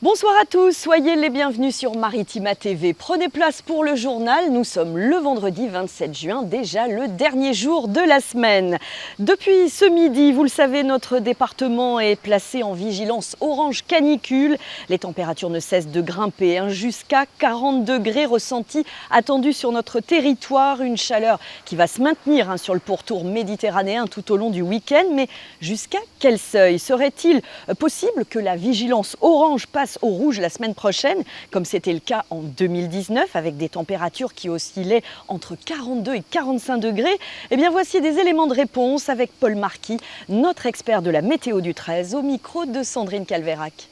Bonsoir à tous, soyez les bienvenus sur Maritima TV. Prenez place pour le journal, nous sommes le vendredi 27 juin, déjà le dernier jour de la semaine. Depuis ce midi, vous le savez, notre département est placé en vigilance orange canicule. Les températures ne cessent de grimper, jusqu'à 40 degrés ressentis attendus sur notre territoire. Une chaleur qui va se maintenir sur le pourtour méditerranéen tout au long du week-end. Mais jusqu'à quel seuil serait-il possible que la vigilance orange passe au rouge la semaine prochaine, comme c'était le cas en 2019, avec des températures qui oscillaient entre 42 et 45 degrés? Eh bien, voici des éléments de réponse avec Paul Marquis, notre expert de la météo du 13, au micro de Sandrine Calvérac.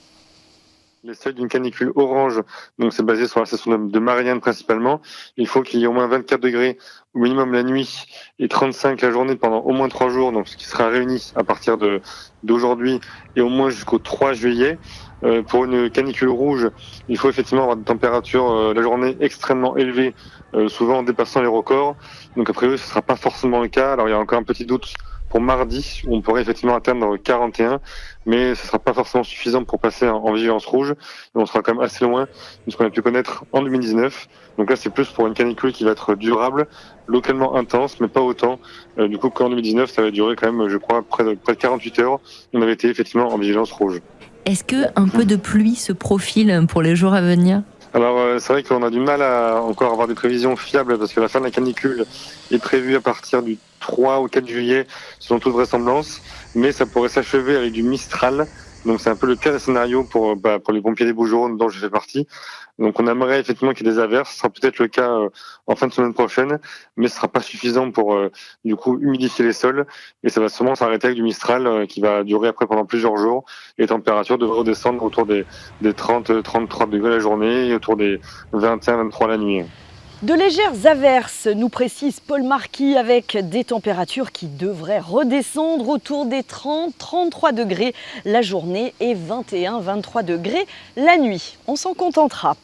Les seuils d'une canicule orange, donc c'est basé sur la station de Marianne principalement. Il faut qu'il y ait au moins 24 degrés au minimum la nuit et 35 la journée pendant au moins 3 jours, donc ce qui sera réuni à partir d'aujourd'hui et au moins jusqu'au 3 juillet. Pour une canicule rouge, il faut effectivement avoir des températures la journée extrêmement élevées, souvent dépassant les records. Donc a priori, ce ne sera pas forcément le cas. Alors il y a encore un petit doute pour mardi, où on pourrait effectivement atteindre 41, mais ce ne sera pas forcément suffisant pour passer en vigilance rouge. Et on sera quand même assez loin de ce qu'on a pu connaître en 2019. Donc là, c'est plus pour une canicule qui va être durable, localement intense, mais pas autant. Du coup, qu'en 2019, ça va durer quand même, je crois, près de 48 heures. On avait été effectivement en vigilance rouge. Est-ce qu'un peu de pluie se profile pour les jours à venir ? Alors c'est vrai qu'on a du mal à encore avoir des prévisions fiables parce que la fin de la canicule est prévue à partir du 3 au 4 juillet selon toute vraisemblance, mais ça pourrait s'achever avec du Mistral. Donc c'est un peu le pire des scénarios pour les pompiers des Bouches-du-Rhône dont je fais partie. Donc on aimerait effectivement qu'il y ait des averses, ce sera peut-être le cas en fin de semaine prochaine, mais ce sera pas suffisant pour du coup humidifier les sols et ça va sûrement s'arrêter avec du Mistral qui va durer après pendant plusieurs jours. Les températures devraient redescendre autour des 30-33 degrés la journée et autour des 21-23 la nuit. De légères averses, nous précise Paul Marquis, avec des températures qui devraient redescendre autour des 30-33 degrés la journée et 21-23 degrés la nuit. On s'en contentera.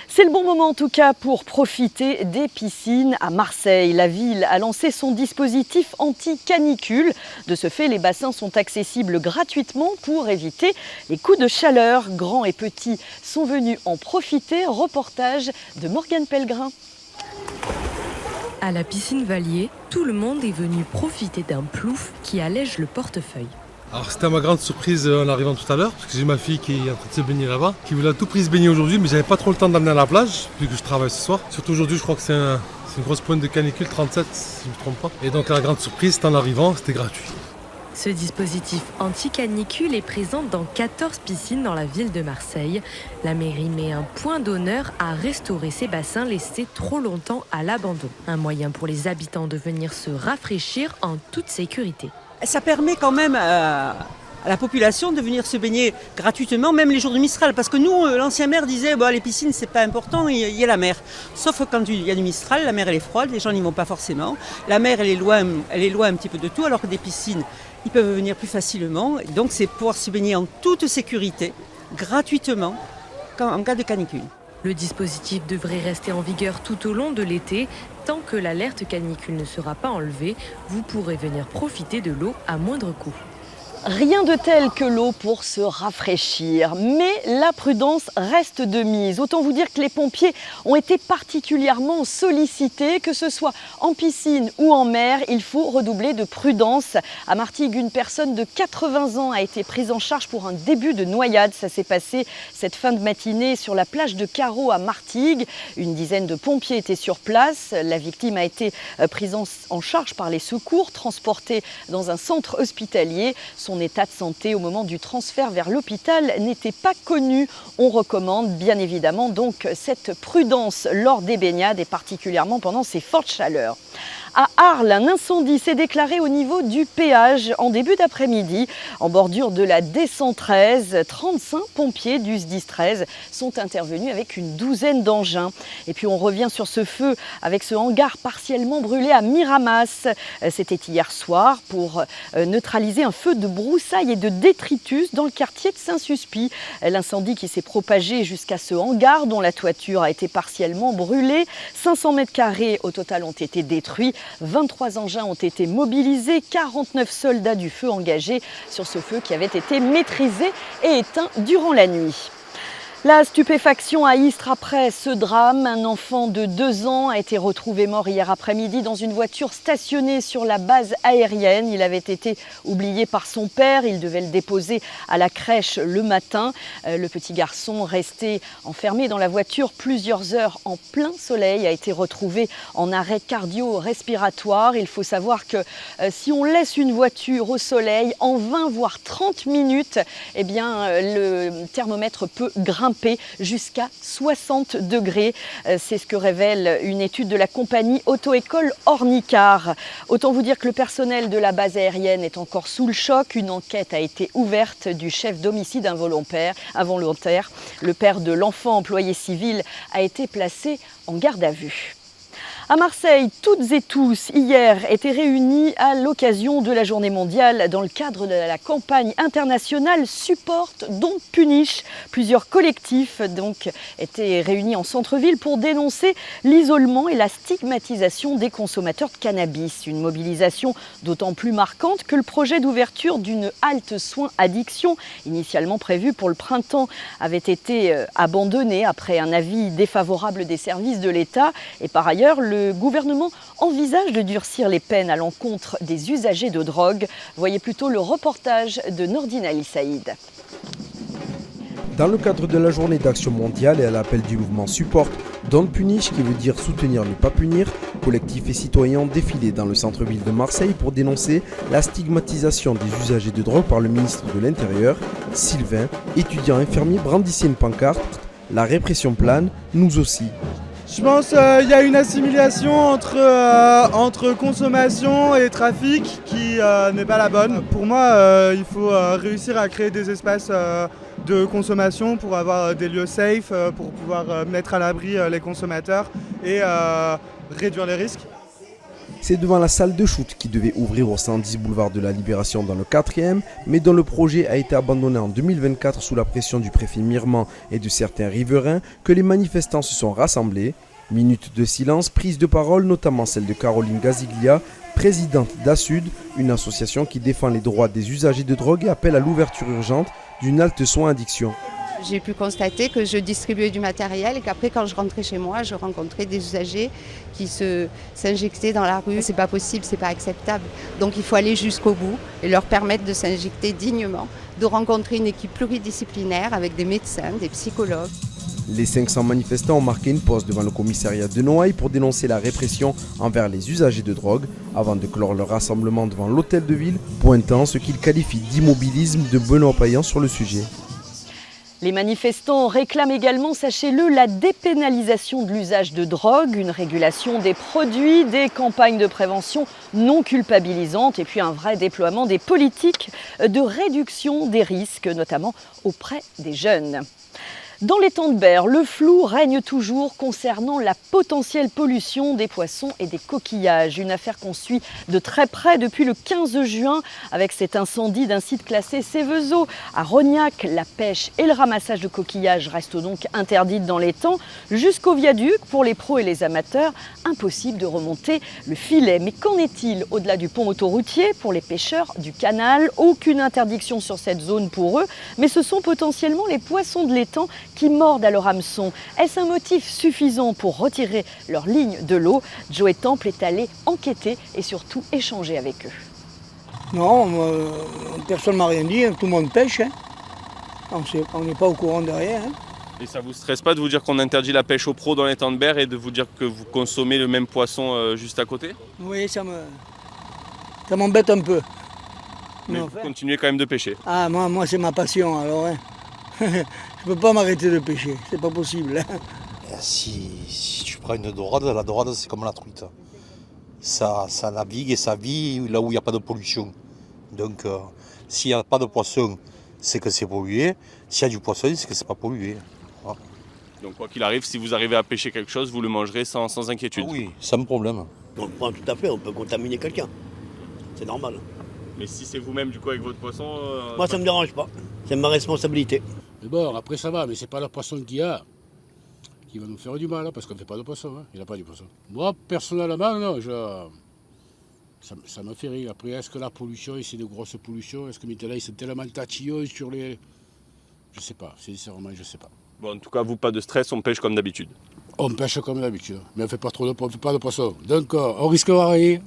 C'est le bon moment en tout cas pour profiter des piscines à Marseille. La ville a lancé son dispositif anti-canicule. De ce fait, les bassins sont accessibles gratuitement pour éviter les coups de chaleur. Grands et petits sont venus en profiter. Reportage de Morgane Pellegrin. À la piscine Valier, tout le monde est venu profiter d'un plouf qui allège le portefeuille. Alors c'était à ma grande surprise en arrivant tout à l'heure, parce que j'ai ma fille qui est en train de se baigner là-bas, qui voulait à tout prix se baigner aujourd'hui, mais j'avais pas trop le temps d'amener à la plage, vu que je travaille ce soir. Surtout aujourd'hui, je crois que c'est une grosse pointe de canicule, 37 si je ne me trompe pas. Et donc la grande surprise, c'était en arrivant, c'était gratuit. Ce dispositif anti-canicule est présent dans 14 piscines dans la ville de Marseille. La mairie met un point d'honneur à restaurer ces bassins laissés trop longtemps à l'abandon. Un moyen pour les habitants de venir se rafraîchir en toute sécurité. Ça permet quand même à la population de venir se baigner gratuitement, même les jours de Mistral. Parce que nous, l'ancien maire disait les piscines, c'est pas important, il y a la mer. Sauf quand il y a du Mistral, la mer elle est froide, les gens n'y vont pas forcément. La mer elle est loin un petit peu de tout, alors que des piscines, ils peuvent venir plus facilement. Donc c'est pouvoir se baigner en toute sécurité, gratuitement, en cas de canicule. Le dispositif devrait rester en vigueur tout au long de l'été. Tant que l'alerte canicule ne sera pas enlevée, vous pourrez venir profiter de l'eau à moindre coût. Rien de tel que l'eau pour se rafraîchir, mais la prudence reste de mise. Autant vous dire que les pompiers ont été particulièrement sollicités, que ce soit en piscine ou en mer, il faut redoubler de prudence. À Martigues, une personne de 80 ans a été prise en charge pour un début de noyade. Ça s'est passé cette fin de matinée sur la plage de Carreau à Martigues. Une dizaine de pompiers étaient sur place. La victime a été prise en charge par les secours, transportée dans un centre hospitalier. Son état de santé au moment du transfert vers l'hôpital n'était pas connu. On recommande bien évidemment donc cette prudence lors des baignades et particulièrement pendant ces fortes chaleurs. À Arles, un incendie s'est déclaré au niveau du péage en début d'après-midi. En bordure de la D113, 35 pompiers du SDIS 13 sont intervenus avec une douzaine d'engins. Et puis on revient sur ce feu avec ce hangar partiellement brûlé à Miramas. C'était hier soir pour neutraliser un feu de broussailles et de détritus dans le quartier de Saint-Suspit. L'incendie qui s'est propagé jusqu'à ce hangar dont la toiture a été partiellement brûlée. 500 mètres carrés au total ont été détruits. 23 engins ont été mobilisés, 49 soldats du feu engagés sur ce feu qui avait été maîtrisé et éteint durant la nuit. La stupéfaction à Istres après ce drame. Un enfant de 2 ans a été retrouvé mort hier après-midi dans une voiture stationnée sur la base aérienne. Il avait été oublié par son père. Il devait le déposer à la crèche le matin. Le petit garçon, resté enfermé dans la voiture plusieurs heures en plein soleil, a été retrouvé en arrêt cardio-respiratoire. Il faut savoir que si on laisse une voiture au soleil en 20 voire 30 minutes, eh bien, le thermomètre peut grimper jusqu'à 60 degrés. C'est ce que révèle une étude de la compagnie Auto-École Ornicar. Autant vous dire que le personnel de la base aérienne est encore sous le choc. Une enquête a été ouverte du chef d'homicide involontaire. Le père de l'enfant employé civil a été placé en garde à vue. À Marseille, toutes et tous, hier, étaient réunis à l'occasion de la Journée mondiale dans le cadre de la campagne internationale Support Don't Punish. Plusieurs collectifs étaient réunis en centre-ville pour dénoncer l'isolement et la stigmatisation des consommateurs de cannabis. Une mobilisation d'autant plus marquante que le projet d'ouverture d'une halte soins addiction, initialement prévu pour le printemps, avait été abandonné après un avis défavorable des services de l'État. Et par ailleurs, le gouvernement envisage de durcir les peines à l'encontre des usagers de drogue. Voyez plutôt le reportage de Nordine Ali Saïd. Dans le cadre de la journée d'action mondiale et à l'appel du mouvement Support Don't Punish, qui veut dire soutenir ne pas punir, collectifs et citoyens ont défilé dans le centre-ville de Marseille pour dénoncer la stigmatisation des usagers de drogue par le ministre de l'Intérieur. Sylvain, étudiant infirmier, brandissait une pancarte « La répression plane, nous aussi ». Je pense qu'il y a une assimilation entre consommation et trafic qui n'est pas la bonne. Pour moi, il faut réussir à créer des espaces de consommation pour avoir des lieux safe, pour pouvoir mettre à l'abri les consommateurs et réduire les risques. C'est devant la salle de shoot qui devait ouvrir au 110 boulevard de la Libération dans le 4e, mais dont le projet a été abandonné en 2024 sous la pression du préfet Mirman et de certains riverains, que les manifestants se sont rassemblés. Minute de silence, prise de parole, notamment celle de Caroline Gaziglia, présidente d'ASUD, une association qui défend les droits des usagers de drogue et appelle à l'ouverture urgente d'une halte soins addiction. J'ai pu constater que je distribuais du matériel et qu'après, quand je rentrais chez moi, je rencontrais des usagers qui s'injectaient dans la rue. C'est pas possible, c'est pas acceptable. Donc il faut aller jusqu'au bout et leur permettre de s'injecter dignement, de rencontrer une équipe pluridisciplinaire avec des médecins, des psychologues. Les 500 manifestants ont marqué une pause devant le commissariat de Noailles pour dénoncer la répression envers les usagers de drogue, avant de clore leur rassemblement devant l'hôtel de ville, pointant ce qu'ils qualifient d'immobilisme de Benoît Payan sur le sujet. Les manifestants réclament également, sachez-le, la dépénalisation de l'usage de drogue, une régulation des produits, des campagnes de prévention non culpabilisantes et puis un vrai déploiement des politiques de réduction des risques, notamment auprès des jeunes. Dans l'étang de Berre, le flou règne toujours concernant la potentielle pollution des poissons et des coquillages. Une affaire qu'on suit de très près depuis le 15 juin avec cet incendie d'un site classé Céveso. À Rognac, la pêche et le ramassage de coquillages restent donc interdites dans l'étang. Jusqu'au viaduc, pour les pros et les amateurs, impossible de remonter le filet. Mais qu'en est-il au-delà du pont autoroutier pour les pêcheurs du canal? Aucune interdiction sur cette zone pour eux, mais ce sont potentiellement les poissons de l'étang qui mordent à leur hameçon. Est-ce un motif suffisant pour retirer leur ligne de l'eau? Joey Temple est allé enquêter et surtout échanger avec eux. Non, personne ne m'a rien dit, tout le monde pêche. Hein. On n'est pas au courant de rien. Hein. Et ça vous stresse pas de vous dire qu'on interdit la pêche aux pros dans l'étang de Berre et de vous dire que vous consommez le même poisson juste à côté? Oui, ça m'embête un peu. Mais vous continuez quand même de pêcher? Ah, moi c'est ma passion alors. Hein. Je ne peux pas m'arrêter de pêcher, c'est pas possible. Hein. Si tu prends une dorade, la dorade c'est comme la truite. Ça navigue et ça vit là où il n'y a pas de pollution. Donc s'il n'y a pas de poisson, c'est que c'est pollué. S'il y a du poisson, c'est que c'est pas pollué. Voilà. Donc quoi qu'il arrive, si vous arrivez à pêcher quelque chose, vous le mangerez sans inquiétude? Ah oui, sans problème. Donc tout à fait, on peut contaminer quelqu'un. C'est normal. Mais si c'est vous-même du coup avec votre poisson... Moi ça me dérange pas, c'est ma responsabilité. Mais bon, après ça va, mais c'est pas le poisson qu'il y a qui va nous faire du mal, hein, parce qu'on ne fait pas de poisson, hein. Il n'y a pas de poisson. Moi, personnellement, non, ça me fait rire. Après, est-ce que la pollution, c'est de grosses pollutions? Est-ce que maintenant, ils sont tellement tatillons sur les... Je sais pas, sincèrement, je sais pas. Bon, en tout cas, vous, pas de stress, on pêche comme d'habitude. On pêche comme d'habitude, mais on ne fait pas de poissons. Donc on risquera rien.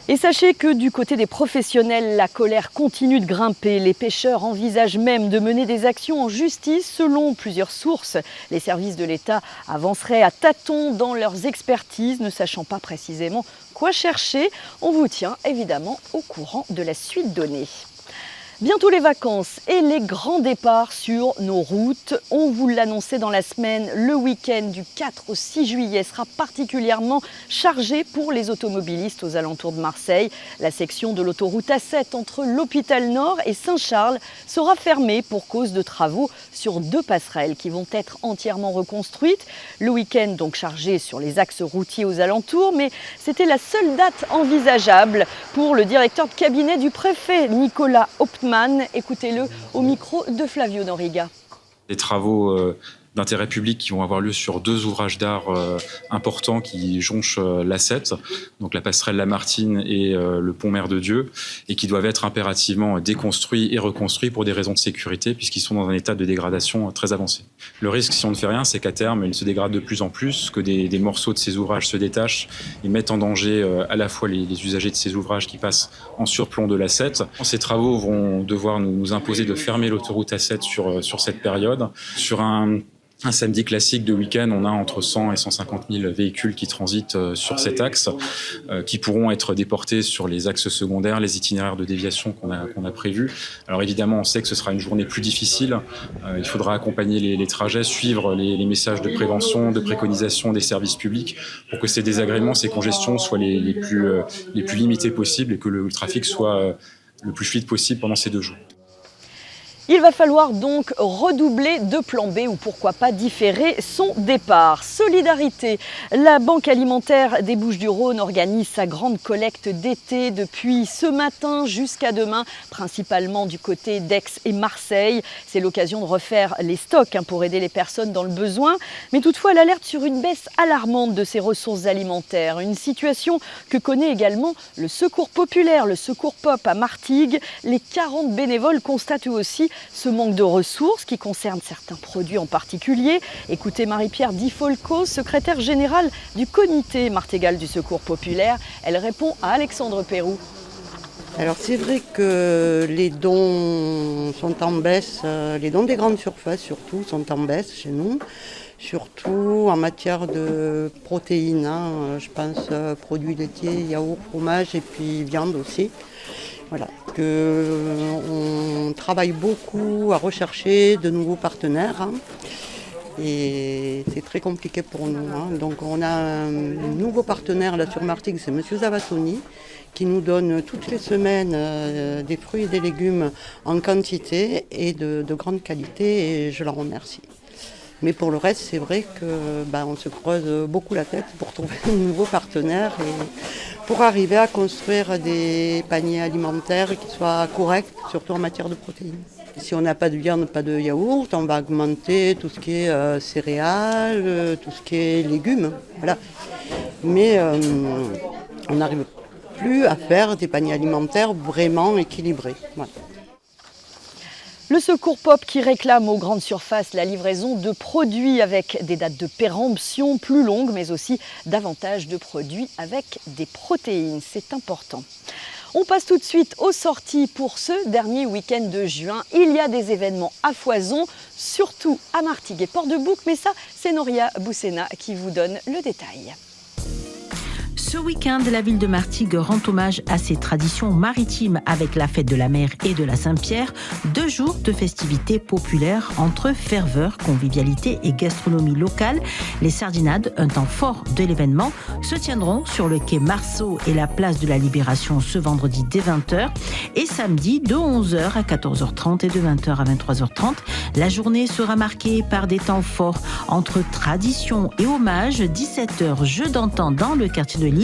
Et sachez que du côté des professionnels, la colère continue de grimper. Les pêcheurs envisagent même de mener des actions en justice selon plusieurs sources. Les services de l'État avanceraient à tâtons dans leurs expertises, ne sachant pas précisément quoi chercher. On vous tient évidemment au courant de la suite donnée. Bientôt les vacances et les grands départs sur nos routes. On vous l'annonçait dans la semaine, le week-end du 4 au 6 juillet sera particulièrement chargé pour les automobilistes aux alentours de Marseille. La section de l'autoroute A7 entre l'Hôpital Nord et Saint-Charles sera fermée pour cause de travaux sur 2 passerelles qui vont être entièrement reconstruites. Le week-end donc chargé sur les axes routiers aux alentours, mais c'était la seule date envisageable pour le directeur de cabinet du préfet, Nicolas Hauptmann. Écoutez-le au micro de Flavio Noriga. Des travaux d'intérêt public qui vont avoir lieu sur 2 ouvrages d'art importants qui jonchent l'A7, donc la passerelle Lamartine et le pont Mère de Dieu, et qui doivent être impérativement déconstruits et reconstruits pour des raisons de sécurité, puisqu'ils sont dans un état de dégradation très avancé. Le risque, si on ne fait rien, c'est qu'à terme, ils se dégradent de plus en plus, que des morceaux de ces ouvrages se détachent et mettent en danger à la fois les usagers de ces ouvrages qui passent en surplomb de l'A7. Ces travaux vont devoir nous imposer de fermer l'autoroute A7 sur cette période. Sur un samedi classique de week-end, on a entre 100 et 150 000 véhicules qui transitent sur cet axe, qui pourront être déportés sur les axes secondaires, les itinéraires de déviation qu'on a prévus. Alors évidemment, on sait que ce sera une journée plus difficile. Il faudra accompagner les trajets, suivre les messages de prévention, de préconisation des services publics pour que ces désagréments, ces congestions soient les plus limités possibles et que le trafic soit le plus fluide possible pendant ces 2 jours. Il va falloir donc redoubler de plan B ou pourquoi pas différer son départ. Solidarité. La Banque alimentaire des Bouches-du-Rhône organise sa grande collecte d'été depuis ce matin jusqu'à demain, principalement du côté d'Aix et Marseille. C'est l'occasion de refaire les stocks pour aider les personnes dans le besoin. Mais toutefois, elle alerte sur une baisse alarmante de ces ressources alimentaires. Une situation que connaît également le Secours populaire, le Secours Pop à Martigues. Les 40 bénévoles constatent eux aussi ce manque de ressources qui concerne certains produits en particulier. Écoutez Marie-Pierre Di Folco, secrétaire générale du comité martégal du Secours populaire. Elle répond à Alexandre Pérou. Alors c'est vrai que les dons sont en baisse, les dons des grandes surfaces surtout sont en baisse chez nous, surtout en matière de protéines, je pense produits laitiers, yaourts, fromage et puis viande aussi. Voilà, on travaille beaucoup à rechercher de nouveaux partenaires et c'est très compliqué pour nous. Donc on a un nouveau partenaire là sur Martigues, c'est M. Zavatoni, qui nous donne toutes les semaines des fruits et des légumes en quantité et de grande qualité et je l'en remercie. Mais pour le reste, c'est vrai qu'on se creuse beaucoup la tête pour trouver de nouveaux partenaires et pour arriver à construire des paniers alimentaires qui soient corrects, surtout en matière de protéines. Si on n'a pas de viande, pas de yaourt, on va augmenter tout ce qui est céréales, tout ce qui est légumes. Voilà. Mais on n'arrive plus à faire des paniers alimentaires vraiment équilibrés. Voilà. Le Secours Pop qui réclame aux grandes surfaces la livraison de produits avec des dates de péremption plus longues, mais aussi davantage de produits avec des protéines. C'est important. On passe tout de suite aux sorties pour ce dernier week-end de juin. Il y a des événements à foison, surtout à Martigues et Port-de-Bouc, mais ça, c'est Noria Boussena qui vous donne le détail. Ce week-end, la ville de Martigues rend hommage à ses traditions maritimes avec la fête de la mer et de la Saint-Pierre. 2 jours de festivités populaires entre ferveur, convivialité et gastronomie locale. Les sardinades, un temps fort de l'événement, se tiendront sur le quai Marceau et la place de la Libération ce vendredi dès 20h et samedi de 11h à 14h30 et de 20h à 23h30. La journée sera marquée par des temps forts entre tradition et hommage. 17h, jeu d'antan dans le quartier de Lille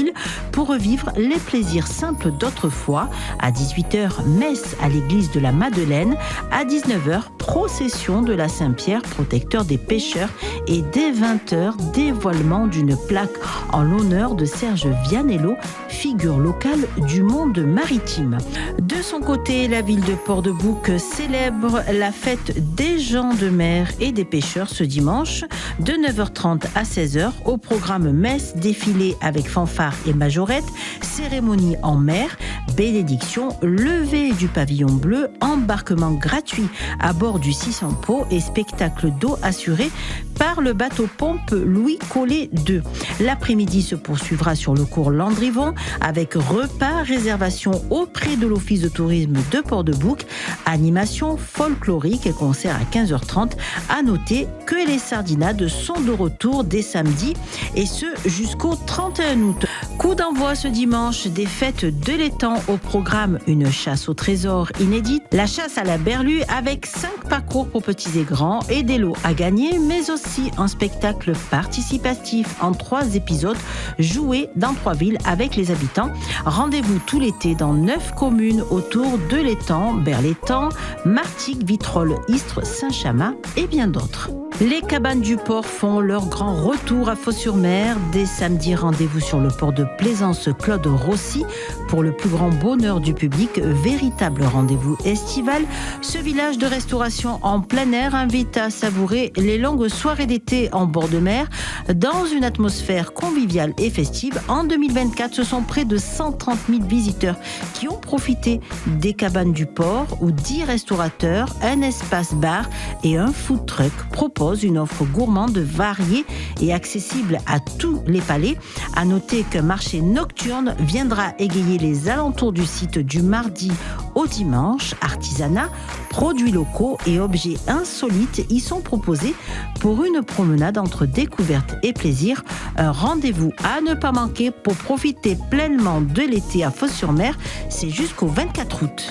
pour revivre les plaisirs simples d'autrefois. À 18h, messe à l'église de la Madeleine. À 19h, procession de la Saint-Pierre, protecteur des pêcheurs, et dès 20h, dévoilement d'une plaque en l'honneur de Serge Vianello, figure locale du monde maritime. De son côté, la ville de Port-de-Bouc célèbre la fête des gens de mer et des pêcheurs ce dimanche de 9h30 à 16h. Au programme messe, défilé avec fanfare et majorette, cérémonie en mer, bénédiction, levée du pavillon bleu, embarquement gratuit à bord du 600 Pau et spectacle d'eau assuré par le bateau-pompe Louis Collet 2. L'après-midi se poursuivra sur le cours Landrivon avec repas, réservation auprès de l'Office de tourisme de Port-de-Bouc, animation folklorique et concert à 15h30. À noter que les sardinades sont de retour dès samedi et ce jusqu'au 31 août. Coup d'envoi ce dimanche des fêtes de l'étang. Au programme une chasse au trésor inédite, la chasse à la berlue avec 5 parcours pour petits et grands et des lots à gagner, mais aussi un spectacle participatif en 3 épisodes joués dans 3 villes avec les habitants. Rendez-vous tout l'été dans 9 communes autour de l'étang, Berlétang, Martigues, Vitrolles, Istres, Saint-Chamas et bien d'autres. Les cabanes du port font leur grand retour à Fos-sur-Mer. Dès samedi, rendez-vous sur le port de Plaisance Claude Rossi pour le plus grand bonheur du public. Véritable rendez-vous estival. Ce village de restauration en plein air invite à savourer les longues soirées d'été en bord de mer dans une atmosphère conviviale et festive. En 2024, ce sont près de 130 000 visiteurs qui ont profité des cabanes du port où 10 restaurateurs, un espace bar et un food truck proposent une offre gourmande, variée et accessible à tous les palais. À noter qu'un marché nocturne viendra égayer les alentours du site du mardi au dimanche. Artisanat, produits locaux et objets insolites y sont proposés pour une promenade entre découverte et plaisir. Un rendez-vous à ne pas manquer pour profiter pleinement de l'été à Fos-sur-Mer. C'est jusqu'au 24 août.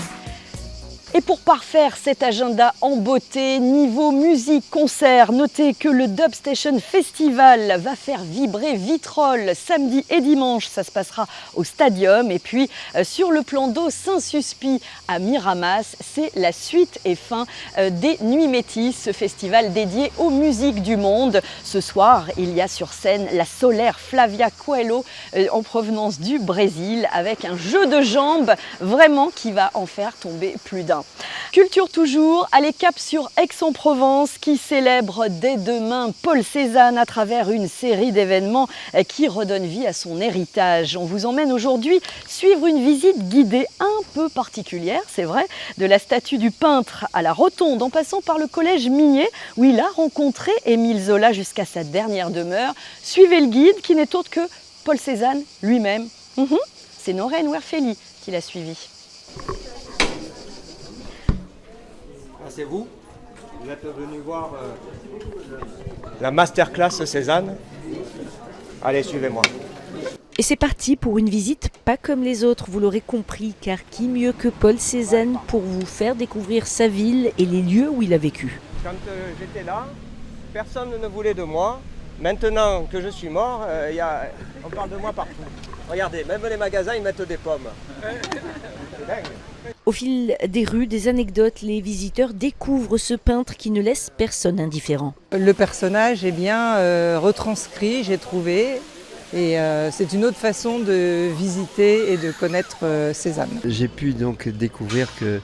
Et pour parfaire cet agenda en beauté, niveau musique, concert, notez que le Dubstation Festival va faire vibrer Vitrolles samedi et dimanche. Ça se passera au Stadium. Et puis sur le plan d'eau Saint-Suspit à Miramas, c'est la suite et fin des Nuits Métisses, ce festival dédié aux musiques du monde. Ce soir, il y a sur scène la solaire Flavia Coelho en provenance du Brésil avec un jeu de jambes vraiment qui va en faire tomber plus d'un. Culture toujours, allez cap sur Aix-en-Provence qui célèbre dès demain Paul Cézanne à travers une série d'événements qui redonnent vie à son héritage. On vous emmène aujourd'hui suivre une visite guidée un peu particulière, c'est vrai, de la statue du peintre à la Rotonde en passant par le collège Mignet où il a rencontré Émile Zola jusqu'à sa dernière demeure. Suivez le guide qui n'est autre que Paul Cézanne lui-même. C'est Noreen Werfeli qui l'a suivi. C'est vous êtes venu voir la masterclass Cézanne. Allez, suivez-moi. Et c'est parti pour une visite pas comme les autres, vous l'aurez compris, car qui mieux que Paul Cézanne pour vous faire découvrir sa ville et les lieux où il a vécu. Quand j'étais là, personne ne voulait de moi. Maintenant que je suis mort, on parle de moi partout. Regardez, même les magasins, ils mettent des pommes. C'est dingue. Au fil des rues, des anecdotes, les visiteurs découvrent ce peintre qui ne laisse personne indifférent. Le personnage est bien retranscrit, j'ai trouvé. Et c'est une autre façon de visiter et de connaître Cézanne. J'ai pu donc découvrir que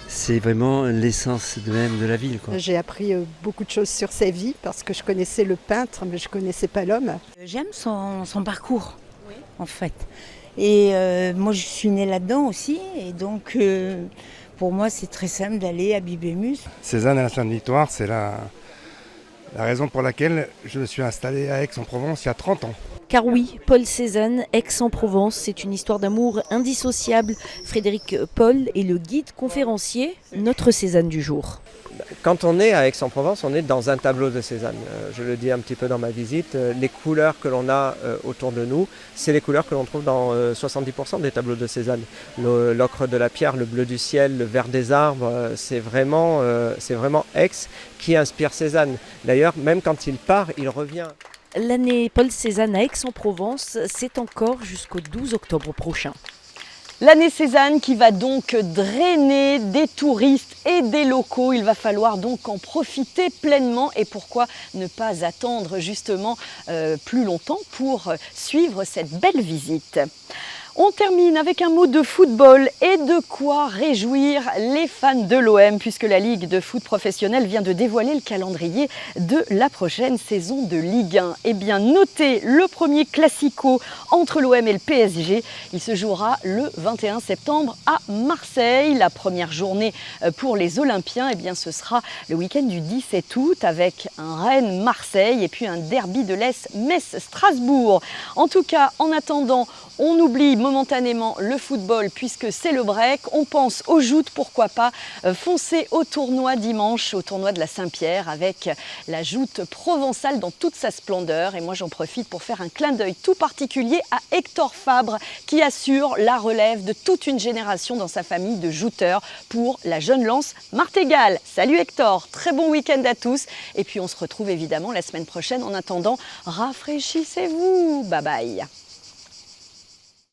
c'est vraiment l'essence même de la ville, quoi. J'ai appris beaucoup de choses sur sa vie parce que je connaissais le peintre, mais je ne connaissais pas l'homme. J'aime son parcours, en fait. Et moi, je suis née là-dedans aussi. Et donc, pour moi, c'est très simple d'aller à Bibémus. Cézanne à la Sainte-Victoire, c'est la raison pour laquelle je me suis installé à Aix-en-Provence il y a 30 ans. Car oui, Paul Cézanne, Aix-en-Provence, c'est une histoire d'amour indissociable. Frédéric Paul est le guide conférencier, notre Cézanne du jour. Quand on est à Aix-en-Provence, on est dans un tableau de Cézanne. Je le dis un petit peu dans ma visite, les couleurs que l'on a autour de nous, c'est les couleurs que l'on trouve dans 70% des tableaux de Cézanne. L'ocre de la pierre, le bleu du ciel, le vert des arbres, c'est vraiment Aix qui inspire Cézanne. D'ailleurs, même quand il part, il revient. L'année Paul Cézanne à Aix-en-Provence, c'est encore jusqu'au 12 octobre prochain. L'année Cézanne qui va donc drainer des touristes et des locaux. Il va falloir donc en profiter pleinement et pourquoi ne pas attendre justement plus longtemps pour suivre cette belle visite. On termine avec un mot de football et de quoi réjouir les fans de l'OM puisque la Ligue de foot professionnelle vient de dévoiler le calendrier de la prochaine saison de Ligue 1. Eh bien, notez le premier classico entre l'OM et le PSG. Il se jouera le 21 septembre à Marseille. La première journée pour les Olympiens, eh bien, ce sera le week-end du 17 août avec un Rennes-Marseille et puis un derby de l'Est Metz-Strasbourg. En tout cas, en attendant, on oublie momentanément le football puisque c'est le break. On pense aux joutes, pourquoi pas foncer au tournoi dimanche, au tournoi de la Saint-Pierre avec la joute provençale dans toute sa splendeur. Et moi j'en profite pour faire un clin d'œil tout particulier à Hector Fabre qui assure la relève de toute une génération dans sa famille de jouteurs pour la jeune lance Martégal. Salut Hector, très bon week-end à tous. Et puis on se retrouve évidemment la semaine prochaine. En attendant, rafraîchissez-vous. Bye bye.